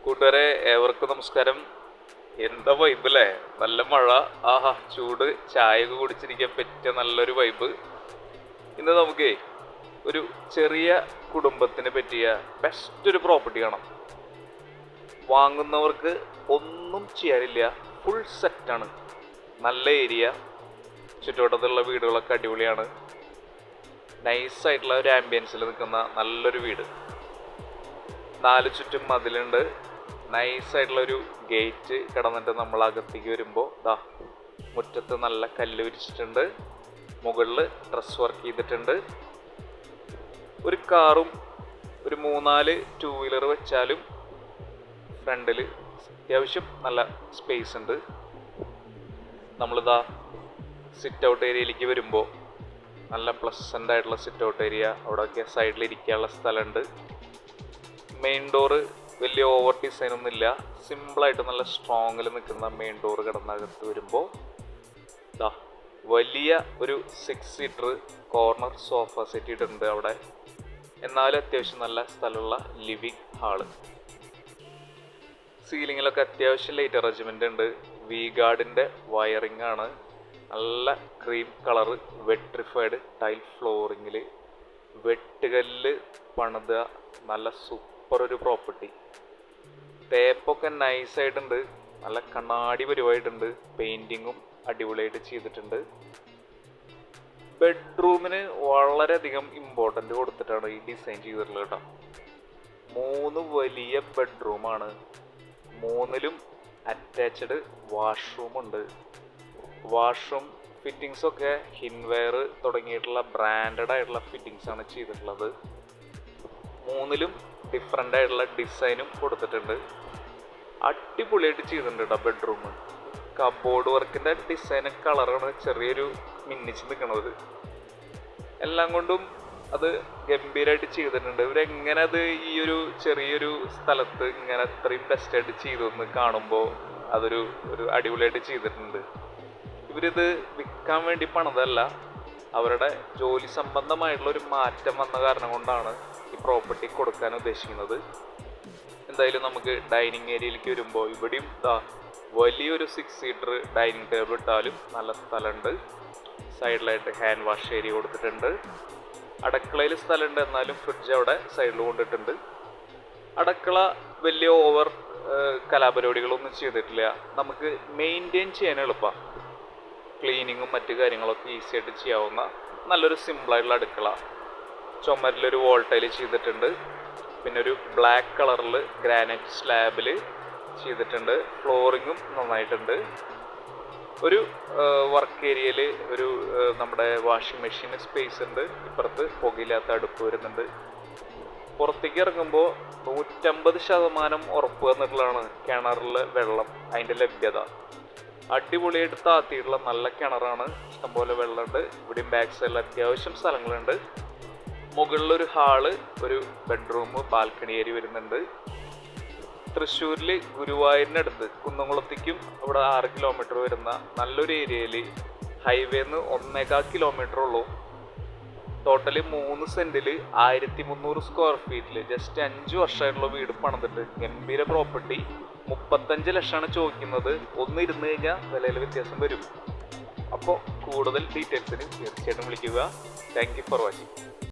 കൂട്ടുകാരെ, ഏവർക്കും നമസ്കാരം. എന്താ വൈബ് അല്ലേ? നല്ല മഴ, ആഹാ ചൂട്, ചായയൊക്കെ കുടിച്ചിരിക്കാൻ പറ്റിയ നല്ലൊരു വൈബ്. ഇന്ന് നമുക്ക് ഒരു ചെറിയ കുടുംബത്തിന് പറ്റിയ ബെസ്റ്റ് ഒരു പ്രോപ്പർട്ടി കാണാം. വാങ്ങുന്നവർക്ക് ഒന്നും ചെയ്യാനില്ല, ഫുൾ സെറ്റാണ്. നല്ല ഏരിയ, ചുറ്റുവട്ടത്തുള്ള വീടുകളൊക്കെ അടിപൊളിയാണ്. നൈസായിട്ടുള്ള ഒരു ആംബിയൻസിൽ നിൽക്കുന്ന നല്ലൊരു വീട്. 4 ചുറ്റും മതിലുണ്ട്. നൈസായിട്ടുള്ള ഒരു ഗേറ്റ് കടന്നിട്ട് നമ്മൾ അകത്തേക്ക് വരുമ്പോൾ മുറ്റത്ത് നല്ല കല്ല് വിരിച്ചിട്ടുണ്ട്. മുകളിൽ ഡ്രസ് വർക്ക് ചെയ്തിട്ടുണ്ട്. ഒരു കാറും ഒരു 3-4 ടൂ വീലർ വെച്ചാലും ഫ്രണ്ടിൽ അത്യാവശ്യം നല്ല സ്പേസ് ഉണ്ട്. നമ്മളിതാ സിറ്റ് ഔട്ട് ഏരിയയിലേക്ക് വരുമ്പോൾ നല്ല പ്ലസൻ്റ് ആയിട്ടുള്ള സിറ്റ് ഔട്ട് ഏരിയ. അവിടെയൊക്കെ സൈഡിൽ ഇരിക്കാനുള്ള സ്ഥലമുണ്ട്. മെയിൻ ഡോറ് വലിയ ഓവർ ഡിസൈൻ ഒന്നും ഇല്ല, സിമ്പിളായിട്ട് നല്ല സ്ട്രോങ്ങിൽ നിൽക്കുന്ന മെയിൻ ഡോറ് കിടന്നകത്ത് വരുമ്പോൾ വലിയ ഒരു 6 സീറ്റർ കോർണർ സോഫ സെറ്റ് ഇട്ടിട്ടുണ്ട് അവിടെ. എന്നാലും അത്യാവശ്യം നല്ല സ്ഥലമുള്ള ലിവിങ് ഹാള്. സീലിങ്ങിലൊക്കെ അത്യാവശ്യം ലൈറ്റ് അറേഞ്ച്മെൻ്റ് ഉണ്ട്. വി ഗാർഡിൻ്റെ വയറിംഗ് ആണ്. നല്ല ക്രീം കളറ് വെട്രിഫൈഡ് ടൈൽ ഫ്ലോറിങ്ങിൽ വെട്ടുകല്ല് പണിത നല്ല സൂപ്പർ ഒരു പ്രോപ്പർട്ടി. തേപ്പൊക്കെ നൈസായിട്ടുണ്ട്, നല്ല കണ്ണാടി പരിവായിട്ടുണ്ട്. പെയിൻറ്റിങ്ങും അടിപൊളിയായിട്ട് ചെയ്തിട്ടുണ്ട്. ബെഡ്റൂമിന് വളരെയധികം ഇമ്പോർട്ടൻ്റ് കൊടുത്തിട്ടാണ് ഈ ഡിസൈൻ ചെയ്തിട്ടുള്ളത് കേട്ടോ. 3 വലിയ ബെഡ്റൂമാണ്. 3ലും അറ്റാച്ച്ഡ് വാഷ്റൂമുണ്ട്. വാഷ്റൂം ഫിറ്റിങ്സൊക്കെ ഹിൻവെയർ തുടങ്ങിയിട്ടുള്ള ബ്രാൻഡഡ് ആയിട്ടുള്ള ഫിറ്റിങ്സ് ആണ് ചെയ്തിട്ടുള്ളത്. 3ലും ഡിഫറെൻ്റ് ആയിട്ടുള്ള ഡിസൈനും കൊടുത്തിട്ടുണ്ട്. അടിപൊളിയായിട്ട് ചെയ്തിട്ടുണ്ട് കേട്ടോ ബെഡ്റൂം. കബോർഡ് വർക്കിൻ്റെ ഡിസൈൻ കളറാണ് ചെറിയൊരു മിന്നിച്ച് നിൽക്കുന്നത്. എല്ലാം കൊണ്ടും അത് ഗംഭീരമായിട്ട് ചെയ്തിട്ടുണ്ട്. ഇവരെങ്ങനെ അത് ഈ ഒരു ചെറിയൊരു സ്ഥലത്ത് ഇങ്ങനെ അത്രയും ബെസ്റ്റായിട്ട് ചെയ്തതെന്ന് കാണുമ്പോൾ അതൊരു അടിപൊളിയായിട്ട് ചെയ്തിട്ടുണ്ട്. ഇവരിത് വിൽക്കാൻ വേണ്ടി പണിതല്ല, അവരുടെ ജോലി സംബന്ധമായിട്ടുള്ള ഒരു മാറ്റം വന്ന കാരണം കൊണ്ടാണ് ഈ പ്രോപ്പർട്ടി കൊടുക്കാൻ ഉദ്ദേശിക്കുന്നത്. എന്തായാലും നമുക്ക് ഡൈനിങ് ഏരിയയിലേക്ക് വരുമ്പോൾ ഇവിടെയും വലിയൊരു 6 സീറ്റർ ഡൈനിങ് ടേബിൾ ഇട്ടാലും നല്ല സ്ഥലമുണ്ട്. സൈഡിലായിട്ട് ഹാൻഡ് വാഷ് ഏരിയ കൊടുത്തിട്ടുണ്ട്. അടുക്കളയിൽ സ്ഥലമുണ്ട്, എന്നാലും ഫ്രിഡ്ജ് അവിടെ സൈഡിൽ കൊണ്ടിട്ടുണ്ട്. അടുക്കള വലിയ ഓവർ കലാപരിപാടികളൊന്നും ചെയ്തിട്ടില്ല. നമുക്ക് മെയിൻറ്റെയിൻ ചെയ്യാൻ എളുപ്പമാണ്. ക്ലീനിങ്ങും മറ്റു കാര്യങ്ങളൊക്കെ ഈസി ആയിട്ട് ചെയ്യാവുന്ന നല്ലൊരു സിമ്പിളായിട്ടുള്ള അടുക്കള. ചുമരിലൊരു വോൾ ടൈൽ ചെയ്തിട്ടുണ്ട്. പിന്നെ ഒരു ബ്ലാക്ക് കളറിൽ ഗ്രാനൈറ്റ് സ്ലാബിൽ ചെയ്തിട്ടുണ്ട്. ഫ്ലോറിങ്ങും നന്നായിട്ടുണ്ട്. ഒരു വർക്ക് ഏരിയയിൽ ഒരു നമ്മുടെ വാഷിംഗ് മെഷീൻ സ്പേസ് ഉണ്ട്. ഇപ്പുറത്ത് പുകയില്ലാത്ത അടുപ്പ് വരുന്നുണ്ട്. പുറത്തേക്ക് ഇറങ്ങുമ്പോൾ 150% ഉറപ്പ് വന്നിട്ടുള്ളതാണ് കിണറിലെ വെള്ളം, അതിൻ്റെ ലഭ്യത. അടിപൊളിയായിട്ട് താത്തിയിട്ടുള്ള നല്ല കിണറാണ്. ഇഷ്ടംപോലെ വെള്ളമുണ്ട്. ഇവിടെയും ബാക്ക് സൈഡിൽ അത്യാവശ്യം സ്ഥലങ്ങളുണ്ട്. മുകളിലൊരു ഹാള്, ഒരു ബെഡ്റൂം, ബാൽക്കണി ഏരിയ വരുന്നുണ്ട്. തൃശ്ശൂരിൽ ഗുരുവായൂരിനടുത്ത് കുന്നംകുളത്തേക്കും അവിടെ 6 കിലോമീറ്റർ വരുന്ന നല്ലൊരു ഏരിയയിൽ ഹൈവേന്ന് 1.25 കിലോമീറ്റർ ഉള്ളൂ. ടോട്ടലി 3 സെൻറ്റിൽ 1300 സ്ക്വയർ ഫീറ്റിൽ ജസ്റ്റ് 5 വർഷമായിട്ടുള്ള വീട് പണിതിട്ട് ഗംഭീര പ്രോപ്പർട്ടി. 35 ലക്ഷമാണ് ചോദിക്കുന്നത്. ഒന്ന് ഇരുന്ന് കഴിഞ്ഞാൽ വിലയിൽ വ്യത്യാസം വരും. അപ്പോൾ കൂടുതൽ ഡീറ്റെയിൽസിന് തീർച്ചയായിട്ടും വിളിക്കുക. Thank you for watching.